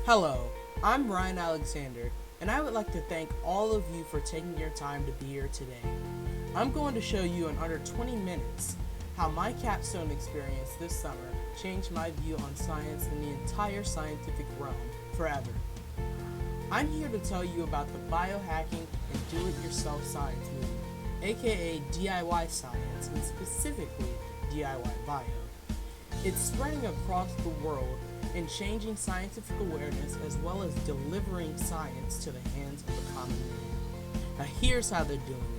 Hello, I'm Ryan Alexander, and I would like to thank all of you for taking your time to be here today. I'm going to show you in under 20 minutes how my capstone experience this summer changed my view on science and the entire scientific realm forever. I'm here to tell you about the biohacking and do-it-yourself science movement, aka DIY science, and specifically DIY bio. It's spreading across the world and changing scientific awareness as well as delivering science to the hands of the common man. Now here's how they're doing it.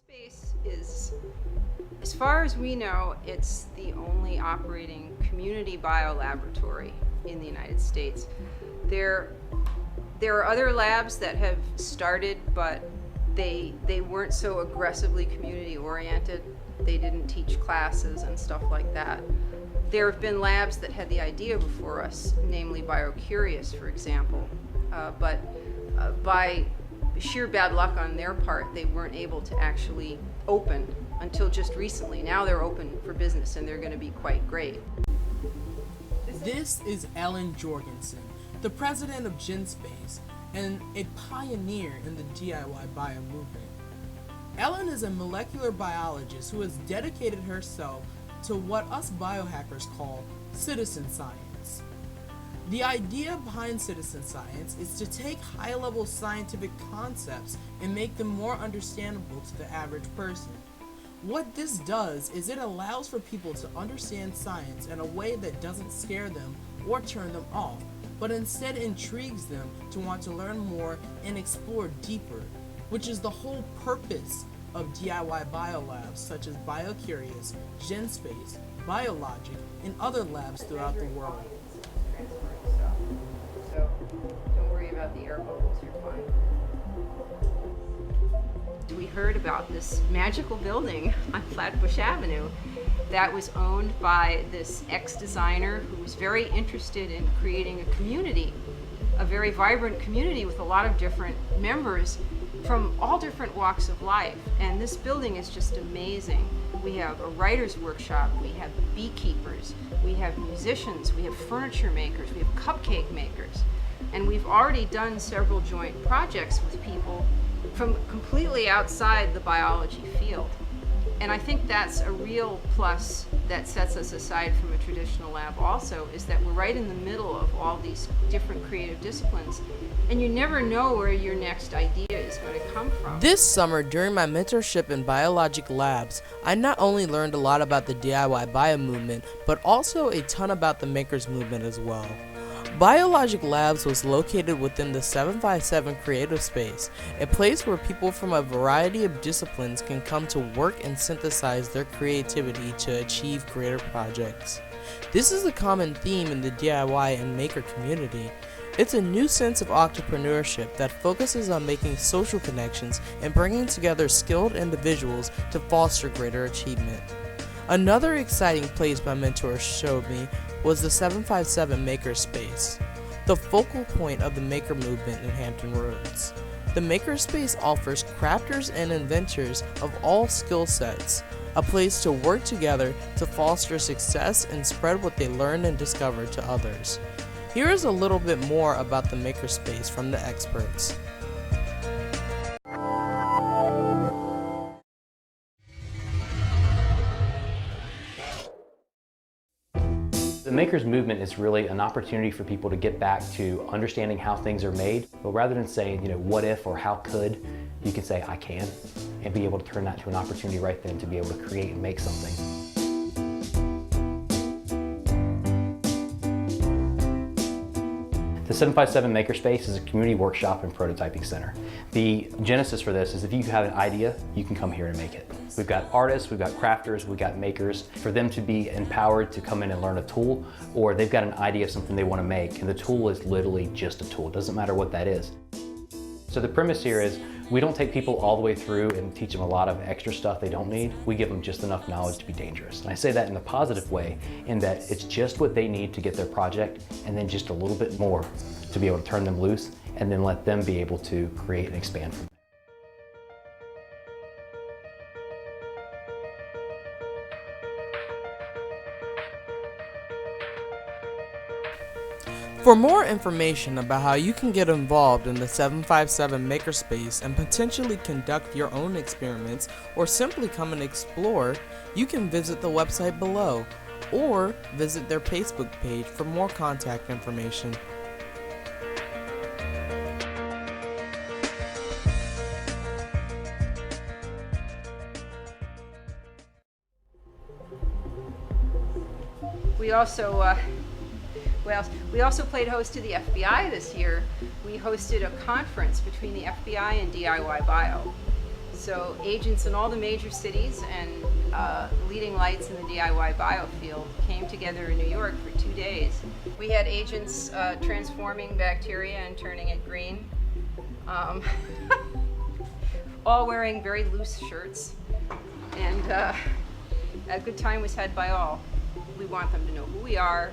Space is, as far as we know, it's the only operating community biolaboratory in the United States. There are other labs that have started, but they weren't so aggressively community oriented. They didn't teach classes and stuff like that. There have been labs that had the idea before us, namely BioCurious, for example, but by sheer bad luck on their part, they weren't able to actually open until just recently. Now they're open for business and they're going to be quite great. This is Ellen Jorgensen, the president of GenSpace and a pioneer in the DIY bio movement. Ellen is a molecular biologist who has dedicated herself to what us biohackers call citizen science. The idea behind citizen science is to take high-level scientific concepts and make them more understandable to the average person. What this does is it allows for people to understand science in a way that doesn't scare them or turn them off, but instead intrigues them to want to learn more and explore deeper, which is the whole purpose of DIY biolabs such as BioCurious, GenSpace, Biologic, and other labs throughout the world. So don't worry about the air bubbles, you're fine. We heard about this magical building on Flatbush Avenue that was owned by this ex-designer who was very interested in creating a community, a very vibrant community with a lot of different members from all different walks of life. And this building is just amazing. We have a writer's workshop, we have beekeepers, we have musicians, we have furniture makers, we have cupcake makers. And we've already done several joint projects with people from completely outside the biology field. And I think that's a real plus that sets us aside from a traditional lab also, is that we're right in the middle of all these different creative disciplines. And you never know where your next idea is going to come from. This summer, during my mentorship in Biologic Labs, I not only learned a lot about the DIY bio movement, but also a ton about the makers movement as well. Biologic Labs was located within the 757 Creative Space, a place where people from a variety of disciplines can come to work and synthesize their creativity to achieve greater projects. This is a common theme in the DIY and maker community. It's a new sense of entrepreneurship that focuses on making social connections and bringing together skilled individuals to foster greater achievement. Another exciting place my mentors showed me was the 757 Makerspace, the focal point of the maker movement in Hampton Roads. The Makerspace offers crafters and inventors of all skill sets, a place to work together to foster success and spread what they learned and discovered to others. Here is a little bit more about the Makerspace from the experts. The Makers Movement is really an opportunity for people to get back to understanding how things are made, but rather than saying, what if or how could, you can say, I can, and be able to turn that to an opportunity right then to be able to create and make something. The 757 Makerspace is a community workshop and prototyping center. The genesis for this is if you have an idea, you can come here and make it. We've got artists, we've got crafters, we've got makers, for them to be empowered to come in and learn a tool, or they've got an idea of something they want to make, and the tool is literally just a tool. It doesn't matter what that is. So the premise here is we don't take people all the way through and teach them a lot of extra stuff they don't need. We give them just enough knowledge to be dangerous. And I say that in a positive way, in that it's just what they need to get their project, and then just a little bit more to be able to turn them loose, and then let them be able to create and expand from there. For more information about how you can get involved in the 757 Makerspace and potentially conduct your own experiments or simply come and explore, you can visit the website below or visit their Facebook page for more contact information. We also played host to the FBI this year. We hosted a conference between the FBI and DIY Bio. So agents in all the major cities and leading lights in the DIY bio field came together in New York for 2 days. We had agents transforming bacteria and turning it green, all wearing very loose shirts, and a good time was had by all. We want them to know who we are,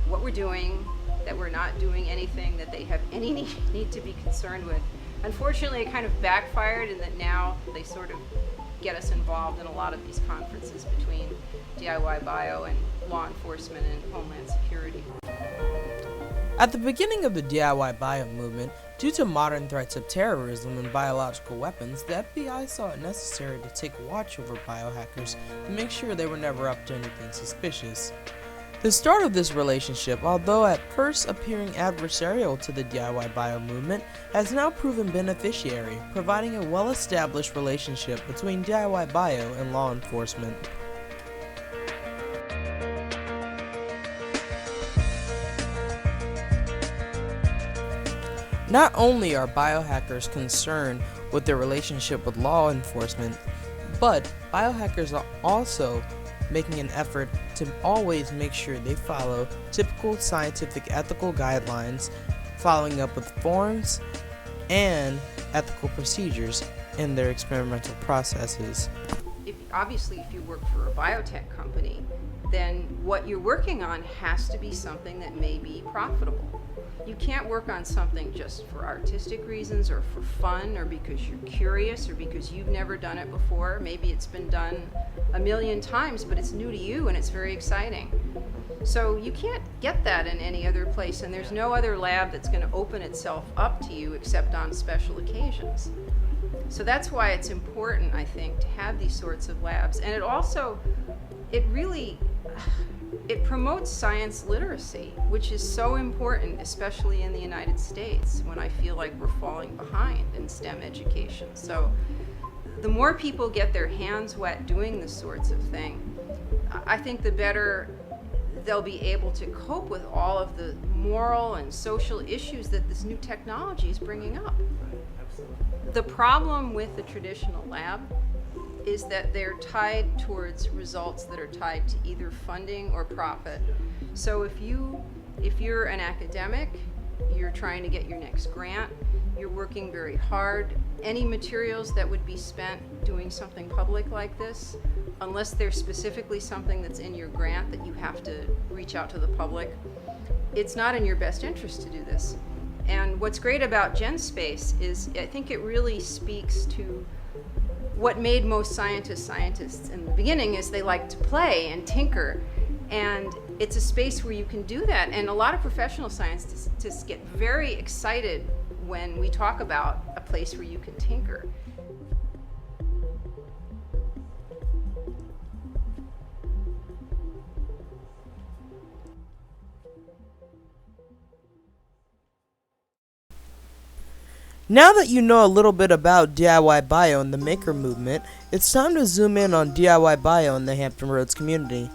what we're doing, that we're not doing anything that they have any need to be concerned with. Unfortunately, it kind of backfired in that now they sort of get us involved in a lot of these conferences between DIY Bio and law enforcement and Homeland Security. At the beginning of the DIY Bio movement, due to modern threats of terrorism and biological weapons, the FBI saw it necessary to take watch over biohackers to make sure they were never up to anything suspicious. The start of this relationship, although at first appearing adversarial to the DIY Bio movement, has now proven beneficiary, providing a well-established relationship between DIY Bio and law enforcement. Not only are biohackers concerned with their relationship with law enforcement, but biohackers are also making an effort to always make sure they follow typical scientific ethical guidelines, following up with forms and ethical procedures in their experimental processes. Obviously, if you work for a biotech company, then what you're working on has to be something that may be profitable. You can't work on something just for artistic reasons or for fun or because you're curious or because you've never done it before. Maybe it's been done a million times, but it's new to you and it's very exciting. So you can't get that in any other place, and there's no other lab that's going to open itself up to you except on special occasions. So that's why it's important, I think, to have these sorts of labs. And it promotes science literacy, which is so important, especially in the United States, when I feel like we're falling behind in STEM education. So the more people get their hands wet doing this sorts of thing, I think the better they'll be able to cope with all of the moral and social issues that this new technology is bringing up. The problem with the traditional lab is that they're tied towards results that are tied to either funding or profit. So if you're an academic, you're trying to get your next grant, you're working very hard, any materials that would be spent doing something public like this, unless there's specifically something that's in your grant that you have to reach out to the public, it's not in your best interest to do this. And what's great about GenSpace is I think it really speaks to what made most scientists in the beginning is they like to play and tinker, and it's a space where you can do that. And a lot of professional scientists get very excited when we talk about a place where you can tinker. Now that you know a little bit about DIY Bio and the maker movement, it's time to zoom in on DIY Bio in the Hampton Roads community.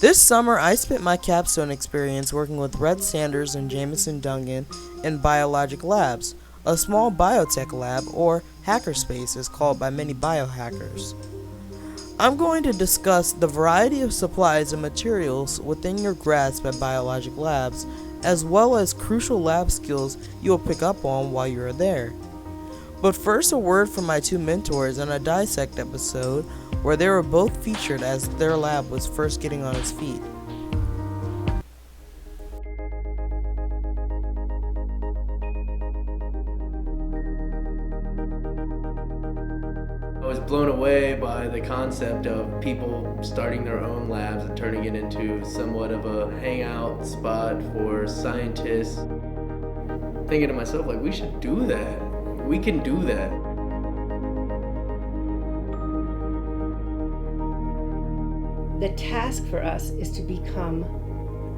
This summer, I spent my capstone experience working with Rhett Sanders and Jameson Dungan in Biologic Labs, a small biotech lab, or hackerspace as called by many biohackers. I'm going to discuss the variety of supplies and materials within your grasp at Biologic Labs, as well as crucial lab skills you'll pick up on while you're there. But first, a word from my two mentors in a Dissect episode where they were both featured as their lab was first getting on its feet. I was blown away by the concept of people starting their own labs and turning it into somewhat of a hangout spot for scientists. Thinking to myself, like, we should do that. We can do that. The task for us is to become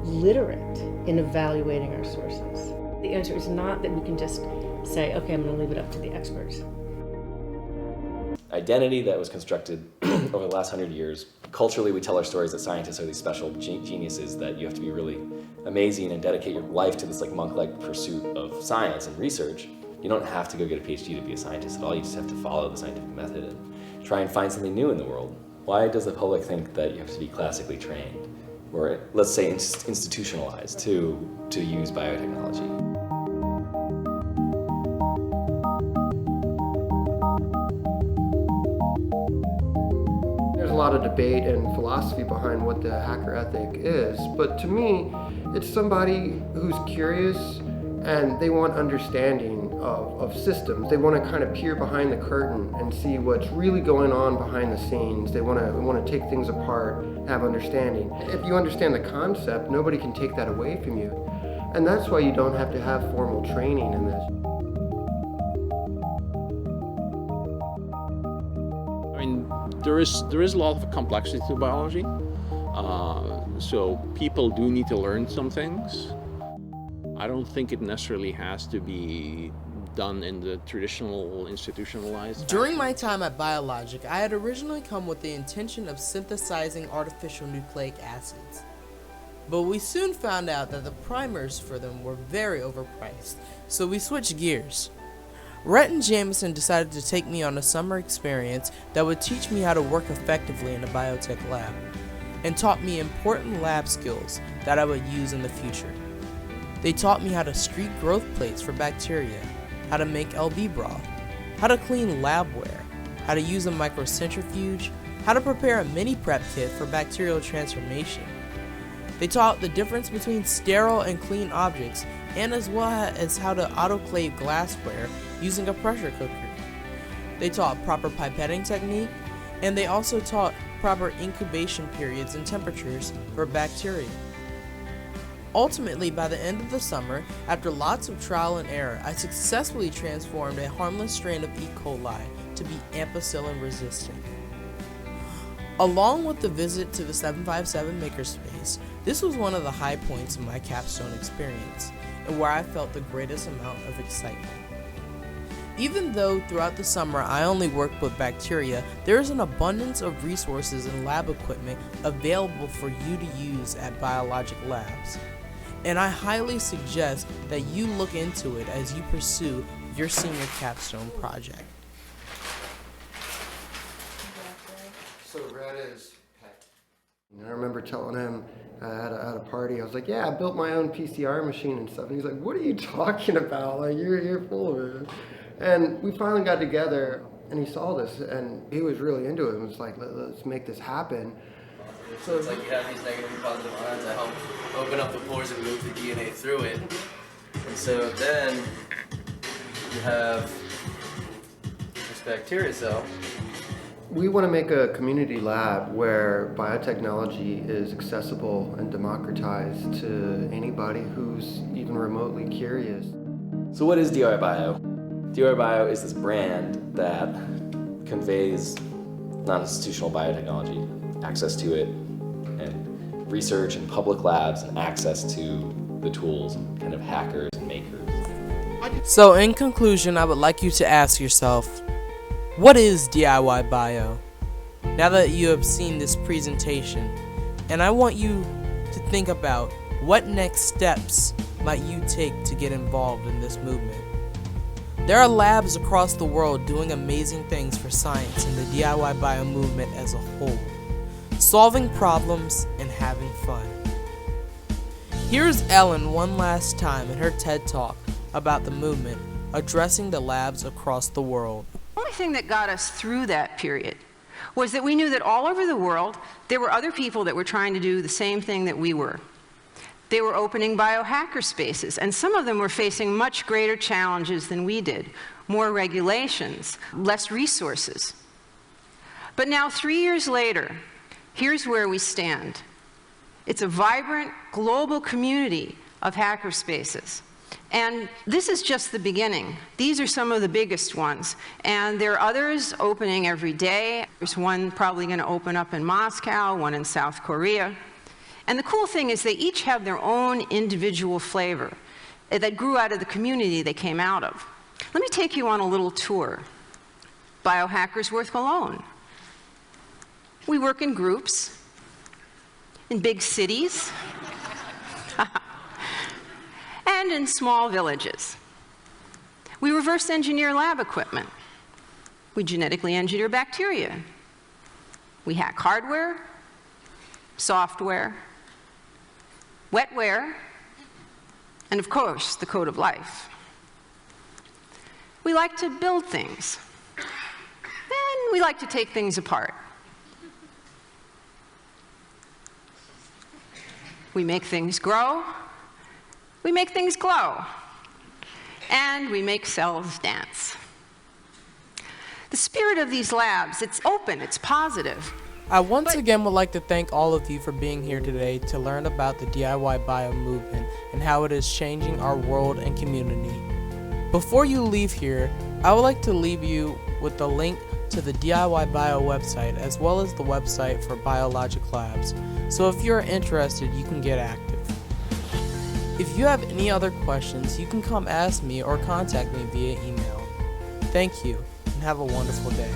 literate in evaluating our sources. The answer is not that we can just say, okay, I'm going to leave it up to the experts. Identity that was constructed over the last 100 years. Culturally, we tell our stories that scientists are these special geniuses that you have to be really amazing and dedicate your life to this like monk-like pursuit of science and research. You don't have to go get a PhD to be a scientist at all. You just have to follow the scientific method and try and find something new in the world. Why does the public think that you have to be classically trained, or let's say institutionalized to use biotechnology? There's a lot of debate and philosophy behind what the hacker ethic is, but to me, it's somebody who's curious and they want understanding of systems. They want to kind of peer behind the curtain and see what's really going on behind the scenes. They want to take things apart, have understanding. If you understand the concept, nobody can take that away from you. And that's why you don't have to have formal training in this. I mean, there is a lot of complexity to biology, so people do need to learn some things. I don't think it necessarily has to be done in the traditional institutionalized During my time at Biologic, I had originally come with the intention of synthesizing artificial nucleic acids. But we soon found out that the primers for them were very overpriced, so we switched gears. Rhett and Jameson decided to take me on a summer experience that would teach me how to work effectively in a biotech lab, and taught me important lab skills that I would use in the future. They taught me how to screen growth plates for bacteria, how to make LB broth, how to clean labware, how to use a microcentrifuge, how to prepare a mini prep kit for bacterial transformation. They taught the difference between sterile and clean objects, and as well as how to autoclave glassware using a pressure cooker. They taught proper pipetting technique, and they also taught proper incubation periods and temperatures for bacteria. Ultimately, by the end of the summer, after lots of trial and error, I successfully transformed a harmless strain of E. coli to be ampicillin resistant. Along with the visit to the 757 Makerspace, this was one of the high points of my capstone experience, and where I felt the greatest amount of excitement. Even though throughout the summer I only worked with bacteria, there is an abundance of resources and lab equipment available for you to use at Biologic Labs. And I highly suggest that you look into it as you pursue your senior capstone project. So Rhett is, and I remember telling him at a party, I was like, yeah, I built my own PCR machine and stuff. And he's like, what are you talking about? Like, you're full of it. And we finally got together and he saw this and he was really into it and was like, let's make this happen. So it's like you have these negative and positive ions that help open up the pores and move the DNA through it. And so then you have this bacteria cell. We want to make a community lab where biotechnology is accessible and democratized to anybody who's even remotely curious. So what is DRI Bio? DRI Bio is this brand that conveys non-institutional biotechnology, access to it, and research and public labs, and access to the tools and kind of hackers and makers. So in conclusion, I would like you to ask yourself, what is DIY Bio? Now that you have seen this presentation, And I want you to think about what next steps might you take to get involved in this movement. There are labs across the world doing amazing things for science and the DIY bio movement as a whole, solving problems and having fun. Here's Ellen one last time in her TED Talk about the movement, addressing the labs across the world. The only thing that got us through that period was that we knew that all over the world there were other people that were trying to do the same thing that we were. They were opening biohacker spaces, and some of them were facing much greater challenges than we did. More regulations, less resources. But now, 3 years later, here's where we stand. It's a vibrant global community of hacker spaces. And this is just the beginning. These are some of the biggest ones. And there are others opening every day. There's one probably going to open up in Moscow, one in South Korea. And the cool thing is they each have their own individual flavor that grew out of the community they came out of. Let me take you on a little tour. Biohackers Work Alone. We work in groups, in big cities, and in small villages. We reverse engineer lab equipment. We genetically engineer bacteria. We hack hardware, software, wetware, and of course, the code of life. We like to build things, and we like to take things apart. We make things grow, we make things glow, and we make cells dance. The spirit of these labs, it's open, it's positive. I once again would like to thank all of you for being here today to learn about the DIY bio movement and how it is changing our world and community. Before you leave here, I would like to leave you with the link to the DIY Bio website as well as the website for Biologic Labs. So if you're interested, you can get active. If you have any other questions, you can come ask me or contact me via email. Thank you and have a wonderful day.